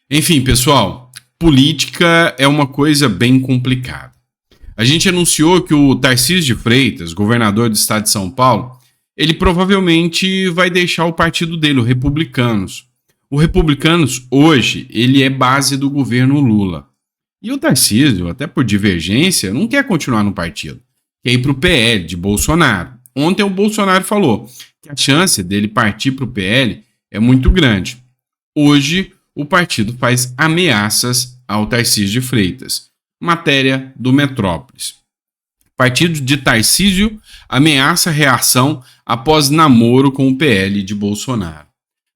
Enfim, pessoal, política é uma coisa bem complicada. A gente anunciou que o Tarcísio de Freitas, governador do estado de São Paulo, ele provavelmente vai deixar o partido dele, o Republicanos. O Republicanos, hoje, ele é base do governo Lula. E o Tarcísio, até por divergência, não quer continuar no partido. Quer ir para o PL de Bolsonaro. Ontem o Bolsonaro falou que a chance dele partir para o PL é muito grande. Hoje, o partido faz ameaças ao Tarcísio de Freitas. Matéria do Metrópolis. Partido de Tarcísio ameaça reação após namoro com o PL de Bolsonaro.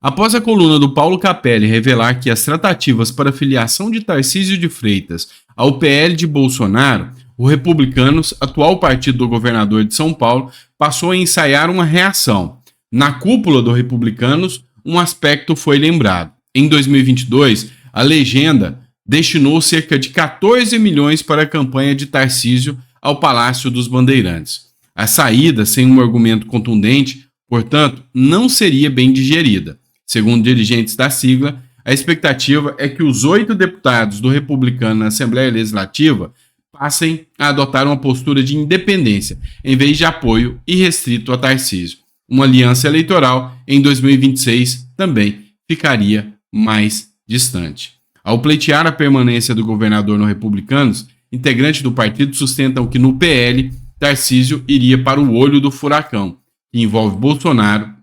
Após a coluna do Paulo Capelli revelar que as tratativas para a filiação de Tarcísio de Freitas ao PL de Bolsonaro, o Republicanos, atual partido do governador de São Paulo, passou a ensaiar uma reação. Na cúpula do Republicanos, um aspecto foi lembrado. Em 2022, a legenda destinou cerca de 14 milhões para a campanha de Tarcísio ao Palácio dos Bandeirantes. A saída, sem um argumento contundente, portanto, não seria bem digerida. Segundo dirigentes da sigla, a expectativa é que os 8 deputados do Republicano na Assembleia Legislativa passem a adotar uma postura de independência, em vez de apoio irrestrito a Tarcísio. Uma aliança eleitoral em 2026 também ficaria mais distante. Ao pleitear a permanência do governador no Republicanos, integrantes do partido sustentam que no PL, Tarcísio iria para o olho do furacão, que envolve Bolsonaro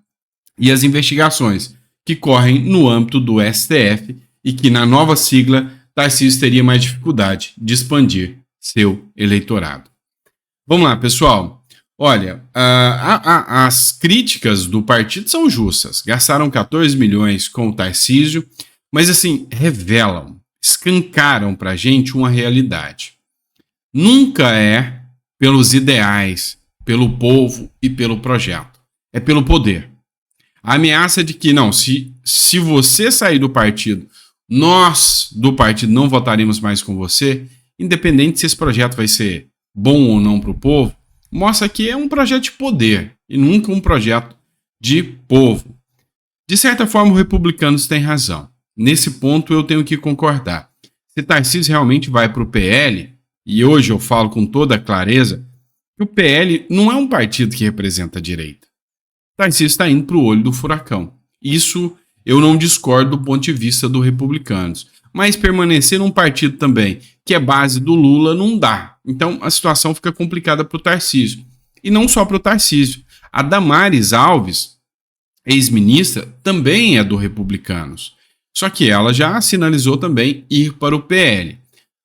e as investigações que correm no âmbito do STF e que, na nova sigla, Tarcísio teria mais dificuldade de expandir seu eleitorado. Vamos lá, pessoal. Olha, as críticas do partido são justas. Gastaram 14 milhões com o Tarcísio, mas assim, revelam, escancaram para a gente uma realidade. Nunca é pelos ideais, pelo povo e pelo projeto. É pelo poder. A ameaça de que, não, se você sair do partido, nós do partido não votaremos mais com você, independente se esse projeto vai ser bom ou não para o povo, mostra que é um projeto de poder e nunca um projeto de povo. De certa forma, o Republicanos tem razão. Nesse ponto eu tenho que concordar. Se Tarcísio realmente vai para o PL, e hoje eu falo com toda clareza, que o PL não é um partido que representa a direita. Tarcísio está indo para o olho do furacão. Isso eu não discordo do ponto de vista do Republicanos. Mas permanecer num partido também que é base do Lula não dá. Então a situação fica complicada para o Tarcísio. E não só para o Tarcísio. A Damares Alves, ex-ministra, também é do Republicanos. Só que ela já sinalizou também ir para o PL.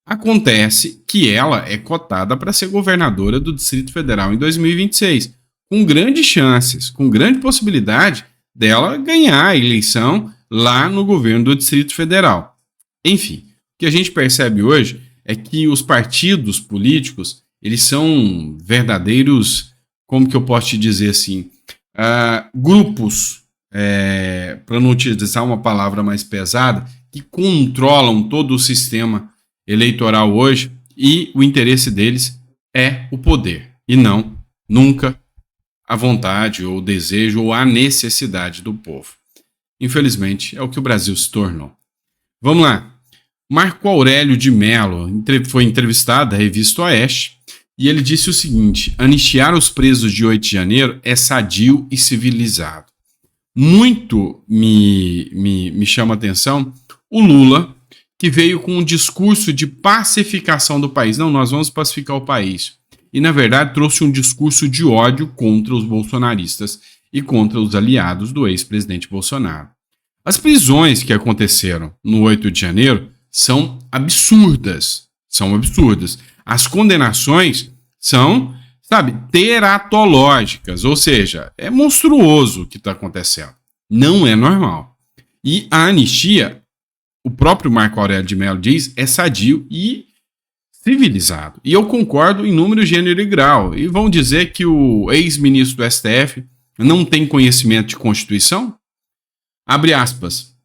Acontece que ela é cotada para ser governadora do Distrito Federal em 2026. Com grandes chances, com grande possibilidade dela ganhar a eleição lá no governo do Distrito Federal. Enfim, o que a gente percebe hoje é que os partidos políticos, eles são verdadeiros, como que eu posso te dizer assim, grupos, para não utilizar uma palavra mais pesada, que controlam todo o sistema eleitoral hoje e o interesse deles é o poder e não, nunca, a vontade ou o desejo ou a necessidade do povo. Infelizmente, é o que o Brasil se tornou. Vamos lá. Marco Aurélio de Mello foi entrevistado da revista Oeste e ele disse o seguinte: anistiar os presos de 8 de janeiro é sadio e civilizado. Muito me chama a atenção o Lula, que veio com um discurso de pacificação do país. Não, nós vamos pacificar o país. E, na verdade, trouxe um discurso de ódio contra os bolsonaristas e contra os aliados do ex-presidente Bolsonaro. As prisões que aconteceram no 8 de janeiro são absurdas. São absurdas. As condenações são, teratológicas. Ou seja, é monstruoso o que está acontecendo. Não é normal. E a anistia, o próprio Marco Aurélio de Mello diz, é sadio e civilizado. E eu concordo em número, gênero e grau. E vão dizer que o ex-ministro do STF não tem conhecimento de Constituição? Abre aspas.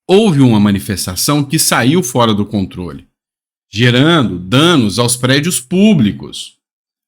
Houve uma manifestação que saiu fora do controle, gerando danos aos prédios públicos.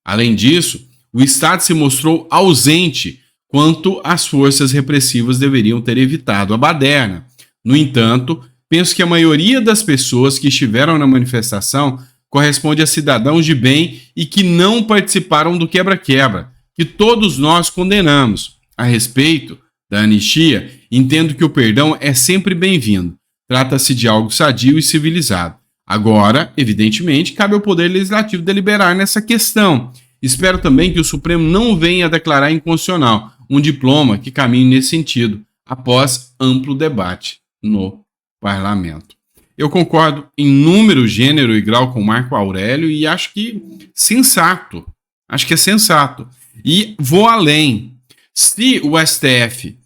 Além disso, o Estado se mostrou ausente quanto as forças repressivas deveriam ter evitado a baderna. No entanto, penso que a maioria das pessoas que estiveram na manifestação corresponde a cidadãos de bem e que não participaram do quebra-quebra, que todos nós condenamos. A respeito da anistia, entendo que o perdão é sempre bem-vindo. Trata-se de algo sadio e civilizado. Agora, evidentemente, cabe ao Poder Legislativo deliberar nessa questão. Espero também que o Supremo não venha a declarar inconstitucional um diploma que caminhe nesse sentido, após amplo debate no Parlamento. Eu concordo em número, gênero e grau com Marco Aurélio e acho que sensato. Acho que é sensato. E vou além. Se o STF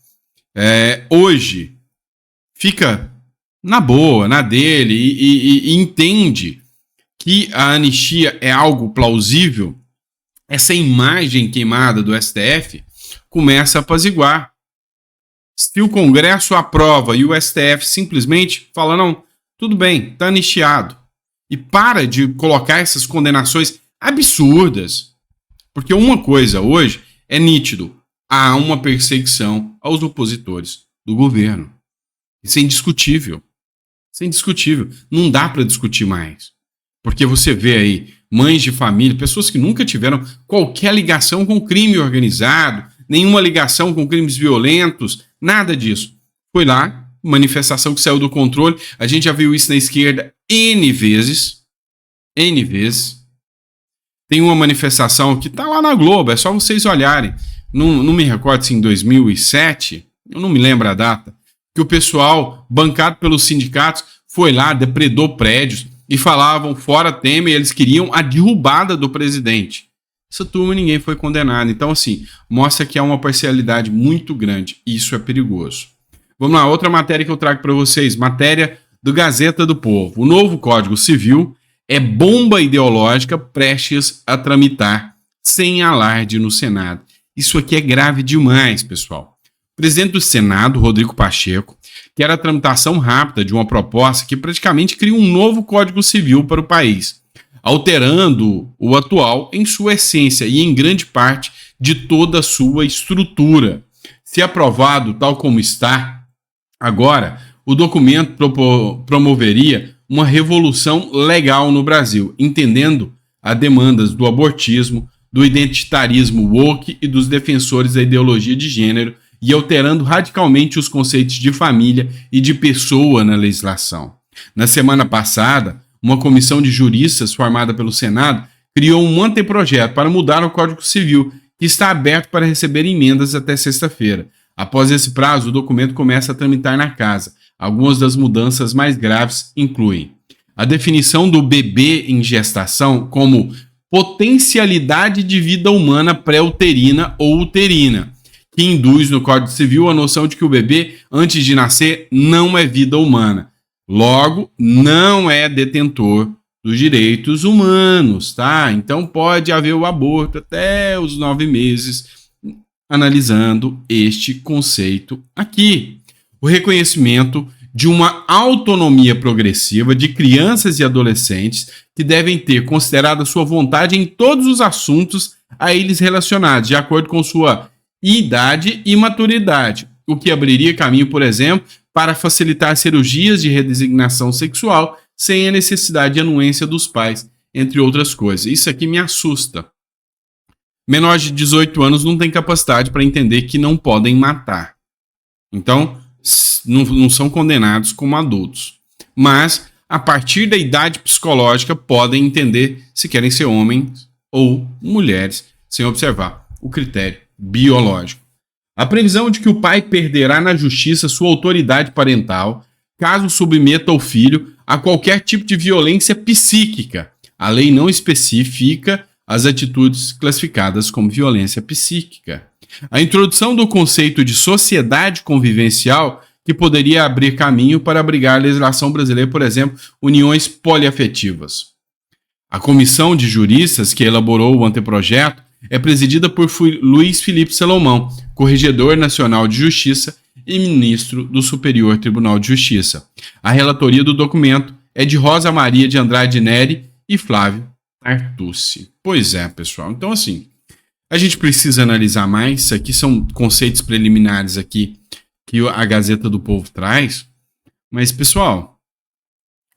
hoje fica na boa, na dele, e entende que a anistia é algo plausível, essa imagem queimada do STF começa a apaziguar. Se o Congresso aprova e o STF simplesmente fala, não, tudo bem, está anistiado, e para de colocar essas condenações absurdas, porque uma coisa hoje é nítido, há uma perseguição aos opositores do governo. Isso é indiscutível. Isso é indiscutível. Não dá para discutir mais. Porque você vê aí mães de família, pessoas que nunca tiveram qualquer ligação com crime organizado, nenhuma ligação com crimes violentos, nada disso. Foi lá, manifestação que saiu do controle. A gente já viu isso na esquerda N vezes. N vezes. Tem uma manifestação que está lá na Globo, é só vocês olharem. Não me recordo se em 2007, eu não me lembro a data, que o pessoal, bancado pelos sindicatos, foi lá, depredou prédios e falavam fora Temer, eles queriam a derrubada do presidente. Essa turma ninguém foi condenado. Então, assim, mostra que há uma parcialidade muito grande. E isso é perigoso. Vamos lá, outra matéria que eu trago para vocês. Matéria do Gazeta do Povo. O novo Código Civil é bomba ideológica prestes a tramitar sem alarde no Senado. Isso aqui é grave demais, pessoal. O presidente do Senado, Rodrigo Pacheco, quer a tramitação rápida de uma proposta que praticamente cria um novo Código Civil para o país, alterando o atual em sua essência e em grande parte de toda a sua estrutura. Se aprovado tal como está agora, o documento promoveria uma revolução legal no Brasil, entendendo as demandas do abortismo, do identitarismo woke e dos defensores da ideologia de gênero e alterando radicalmente os conceitos de família e de pessoa na legislação. Na semana passada, uma comissão de juristas formada pelo Senado criou um anteprojeto para mudar o Código Civil, que está aberto para receber emendas até sexta-feira. Após esse prazo, o documento começa a tramitar na casa. Algumas das mudanças mais graves incluem a definição do bebê em gestação como potencialidade de vida humana pré-uterina ou uterina, que induz no Código Civil a noção de que o bebê, antes de nascer, não é vida humana. Logo, não é detentor dos direitos humanos, tá? Então pode haver o aborto até os 9 meses, analisando este conceito aqui. O reconhecimento de uma autonomia progressiva de crianças e adolescentes que devem ter considerado a sua vontade em todos os assuntos a eles relacionados, de acordo com sua idade e maturidade, o que abriria caminho, por exemplo, para facilitar cirurgias de redesignação sexual sem a necessidade de anuência dos pais, entre outras coisas. Isso aqui me assusta. Menores de 18 anos não têm capacidade para entender que não podem matar. Então, não são condenados como adultos. Mas, a partir da idade psicológica, podem entender se querem ser homens ou mulheres, sem observar o critério biológico. A previsão de que o pai perderá na justiça sua autoridade parental caso submeta o filho a qualquer tipo de violência psíquica. A lei não especifica as atitudes classificadas como violência psíquica. A introdução do conceito de sociedade convivencial, que poderia abrir caminho para abrigar a legislação brasileira, por exemplo, uniões poliafetivas. A comissão de juristas que elaborou o anteprojeto é presidida por Luiz Felipe Salomão, corregedor nacional de justiça e ministro do Superior Tribunal de Justiça. A relatoria do documento é de Rosa Maria de Andrade Neri e Flávio Artucci. Pois é, pessoal. Então, assim, a gente precisa analisar mais. Isso aqui são conceitos preliminares aqui que a Gazeta do Povo traz. Mas, pessoal,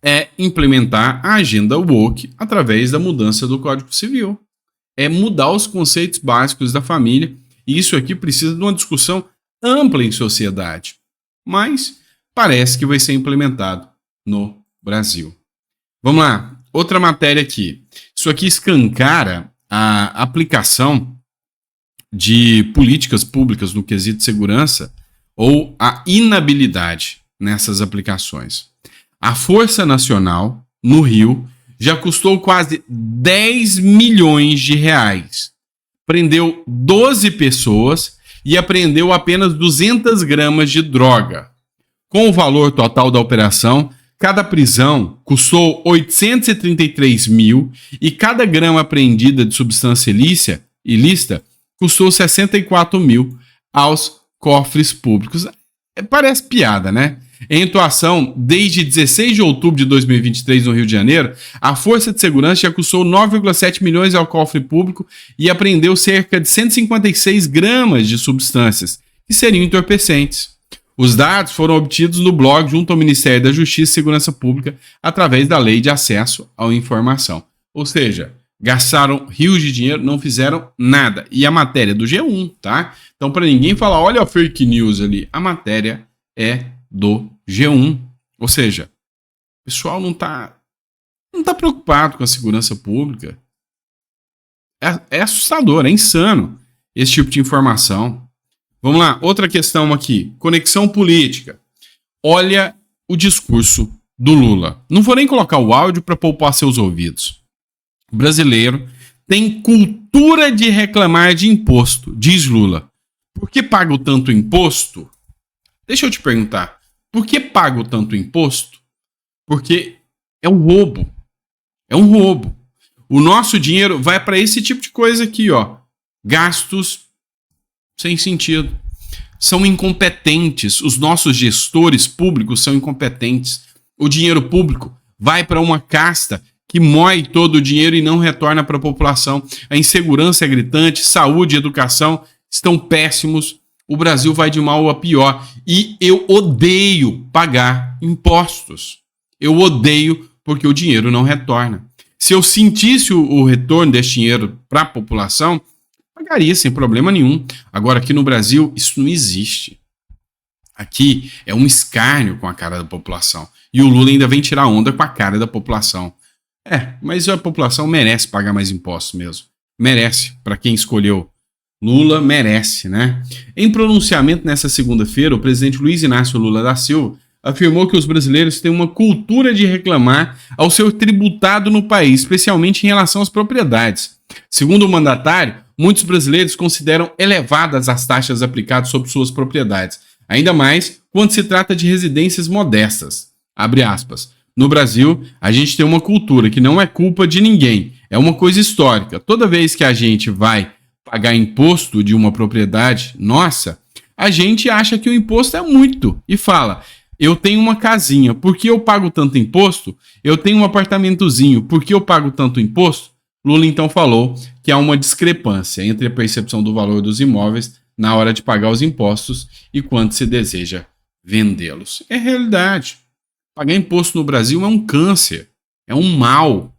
é implementar a agenda woke através da mudança do Código Civil. É mudar os conceitos básicos da família, e isso aqui precisa de uma discussão ampla em sociedade. Mas parece que vai ser implementado no Brasil. Vamos lá, outra matéria aqui. Isso aqui escancara a aplicação de políticas públicas no quesito segurança ou a inabilidade nessas aplicações. A Força Nacional, no Rio, já custou quase 10 milhões de reais. Prendeu 12 pessoas e apreendeu apenas 200 gramas de droga. Com o valor total da operação, cada prisão custou 833 mil e cada grama apreendida de substância ilícita custou 64 mil aos cofres públicos. Parece piada, né? Em atuação, desde 16 de outubro de 2023 no Rio de Janeiro, a Força de Segurança já custou 9,7 milhões ao cofre público e apreendeu cerca de 156 gramas de substâncias, que seriam entorpecentes. Os dados foram obtidos no blog junto ao Ministério da Justiça e Segurança Pública através da Lei de Acesso à Informação. Ou seja, gastaram rios de dinheiro, não fizeram nada. E a matéria é do G1, tá? Então, para ninguém falar, olha a fake news ali, a matéria é do G1. Ou seja, o pessoal não tá preocupado com a segurança pública. É assustador, é insano esse tipo de informação. Vamos lá, outra questão aqui. Conexão política. Olha o discurso do Lula. Não vou nem colocar o áudio para poupar seus ouvidos. O brasileiro tem cultura de reclamar de imposto, diz Lula. Por que pago tanto imposto? Deixa eu te perguntar. Por que pago tanto imposto? Porque é um roubo. É um roubo. O nosso dinheiro vai para esse tipo de coisa aqui, ó. Gastos sem sentido. São incompetentes. Os nossos gestores públicos são incompetentes. O dinheiro público vai para uma casta que moe todo o dinheiro e não retorna para a população. A insegurança é gritante, saúde e educação estão péssimos. O Brasil vai de mal a pior. E eu odeio pagar impostos. Eu odeio porque o dinheiro não retorna. Se eu sentisse o retorno desse dinheiro para a população, pagaria sem problema nenhum. Agora, aqui no Brasil, isso não existe. Aqui é um escárnio com a cara da população. E o Lula ainda vem tirar onda com a cara da população. Mas a população merece pagar mais impostos mesmo. Merece, para quem escolheu Lula, merece, né? Em pronunciamento nessa segunda-feira, o presidente Luiz Inácio Lula da Silva afirmou que os brasileiros têm uma cultura de reclamar ao ser tributado no país, especialmente em relação às propriedades. Segundo o mandatário, muitos brasileiros consideram elevadas as taxas aplicadas sobre suas propriedades, ainda mais quando se trata de residências modestas. Abre aspas. No Brasil, a gente tem uma cultura que não é culpa de ninguém, é uma coisa histórica. Toda vez que a gente vai pagar imposto de uma propriedade nossa, a gente acha que o imposto é muito e fala, eu tenho uma casinha, por que eu pago tanto imposto? Eu tenho um apartamentozinho, por que eu pago tanto imposto? Lula então falou que há uma discrepância entre a percepção do valor dos imóveis na hora de pagar os impostos e quando se deseja vendê-los. É realidade. Pagar imposto no Brasil é um câncer, é um mal.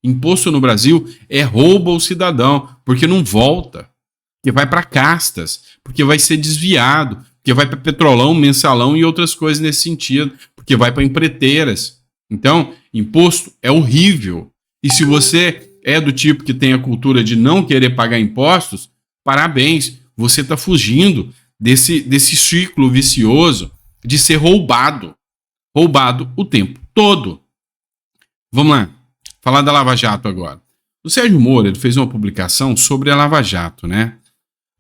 Imposto no Brasil é roubo ao cidadão, porque não volta, porque vai para castas, porque vai ser desviado, porque vai para petrolão, mensalão e outras coisas nesse sentido, porque vai para empreiteiras. Então, imposto é horrível. E se você é do tipo que tem a cultura de não querer pagar impostos, parabéns, você está fugindo desse ciclo vicioso de ser roubado o tempo todo. Vamos lá, falar da Lava Jato agora. O Sérgio Moro ele fez uma publicação sobre a Lava Jato, né?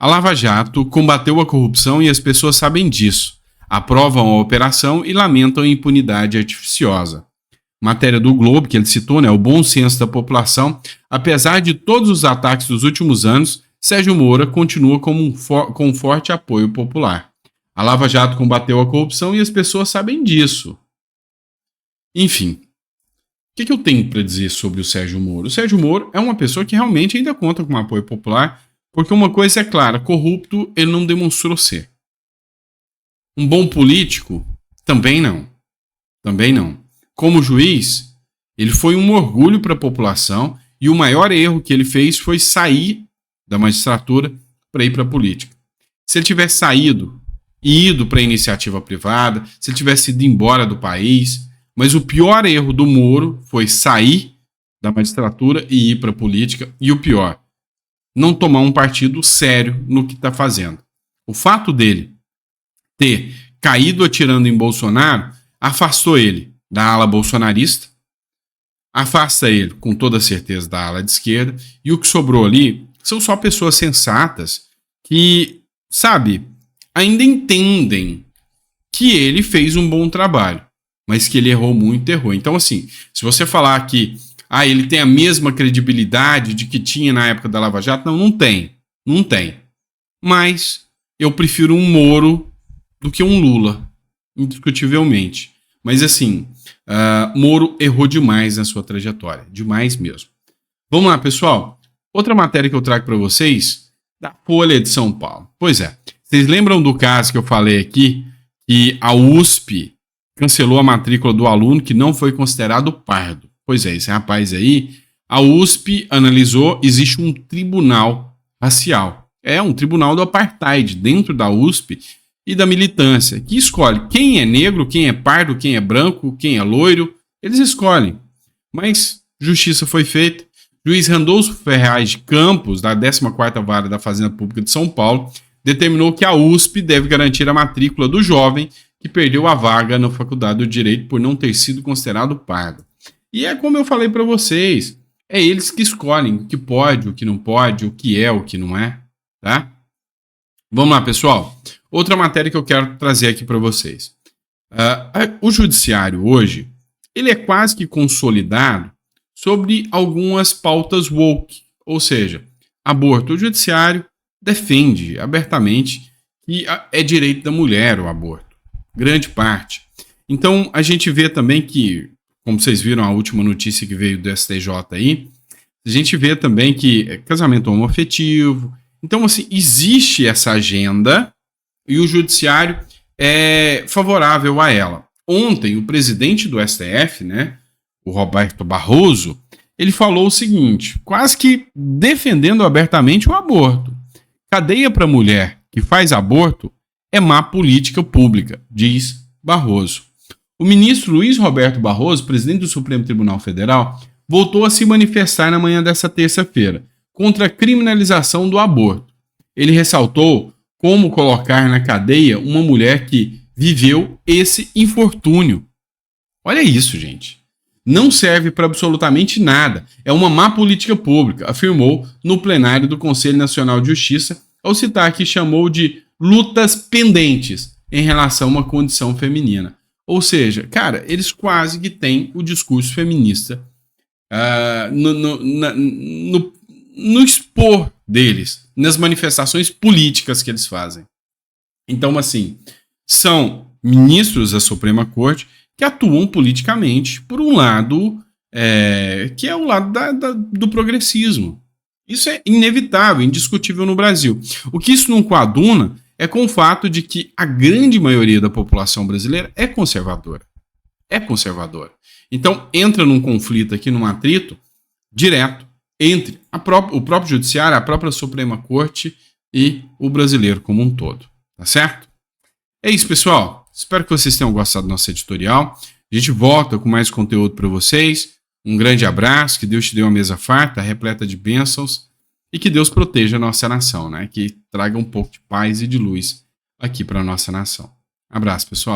A Lava Jato combateu a corrupção e as pessoas sabem disso. Aprovam a operação e lamentam a impunidade artificiosa. Matéria do Globo, que ele citou, né? O bom senso da população. Apesar de todos os ataques dos últimos anos, Sérgio Moro continua com um forte apoio popular. A Lava Jato combateu a corrupção e as pessoas sabem disso. Enfim, o que eu tenho para dizer sobre o Sérgio Moro? O Sérgio Moro é uma pessoa que realmente ainda conta com um apoio popular, porque uma coisa é clara, corrupto ele não demonstrou ser. Um bom político? Também não. Também não. como juiz, ele foi um orgulho para a população e o maior erro que ele fez foi sair da magistratura para ir para a política. Se ele tivesse saído e ido para a iniciativa privada, se ele tivesse ido embora do país, mas o pior erro do Moro foi sair da magistratura e ir para a política, e o pior, não tomar um partido sério no que está fazendo. O fato dele ter caído atirando em Bolsonaro afastou ele da ala bolsonarista, afasta ele com toda certeza da ala de esquerda, e o que sobrou ali são só pessoas sensatas que, sabe, ainda entendem que ele fez um bom trabalho, mas que ele errou muito, errou. Então, assim, se você falar que ele tem a mesma credibilidade de que tinha na época da Lava Jato, não tem. Não tem. Mas eu prefiro um Moro do que um Lula, indiscutivelmente. Mas, assim, Moro errou demais na sua trajetória. Demais mesmo. Vamos lá, pessoal. Outra matéria que eu trago para vocês, da Folha de São Paulo. Pois é. Vocês lembram do caso que eu falei aqui, que a USP cancelou a matrícula do aluno que não foi considerado pardo? Pois é, esse rapaz aí, a USP analisou, existe um tribunal racial. É um tribunal do apartheid dentro da USP e da militância, que escolhe quem é negro, quem é pardo, quem é branco, quem é loiro. Eles escolhem. Mas justiça foi feita. Juiz Randolfo Ferraz de Campos, da 14ª Vara da Fazenda Pública de São Paulo, determinou que a USP deve garantir a matrícula do jovem que perdeu a vaga na Faculdade do Direito por não ter sido considerado pardo. E é como eu falei para vocês, é eles que escolhem o que pode, o que não pode, o que é, o que não é, tá? Vamos lá, pessoal. Outra matéria que eu quero trazer aqui para vocês. O judiciário hoje, ele é quase que consolidado sobre algumas pautas woke, ou seja, aborto. O judiciário defende abertamente que é direito da mulher o aborto, grande parte. Então, a gente vê também que, como vocês viram a última notícia que veio do STJ aí, a gente vê também que é casamento homoafetivo. Então, assim, existe essa agenda e o judiciário é favorável a ela. Ontem, o presidente do STF, né, o Roberto Barroso, ele falou o seguinte, quase que defendendo abertamente o aborto. Cadeia para mulher que faz aborto é má política pública, diz Barroso. O ministro Luiz Roberto Barroso, presidente do Supremo Tribunal Federal, voltou a se manifestar na manhã dessa terça-feira contra a criminalização do aborto. Ele ressaltou como colocar na cadeia uma mulher que viveu esse infortúnio. Olha isso, gente. Não serve para absolutamente nada. É uma má política pública, afirmou no plenário do Conselho Nacional de Justiça, ao citar que chamou de lutas pendentes em relação a uma condição feminina. Ou seja, cara, eles quase que têm o discurso feminista no expor deles, nas manifestações políticas que eles fazem. Então, assim, são ministros da Suprema Corte que atuam politicamente por um lado, que é o lado do progressismo. Isso é inevitável, indiscutível no Brasil. O que isso não coaduna é com o fato de que a grande maioria da população brasileira é conservadora. É conservadora. Então, entra num conflito aqui, num atrito direto entre o próprio judiciário, a própria Suprema Corte e o brasileiro como um todo. Tá certo? É isso, pessoal. Espero que vocês tenham gostado do nosso editorial. A gente volta com mais conteúdo para vocês. Um grande abraço, que Deus te dê uma mesa farta, repleta de bênçãos, e que Deus proteja a nossa nação, né? Que traga um pouco de paz e de luz aqui para a nossa nação. Abraço, pessoal.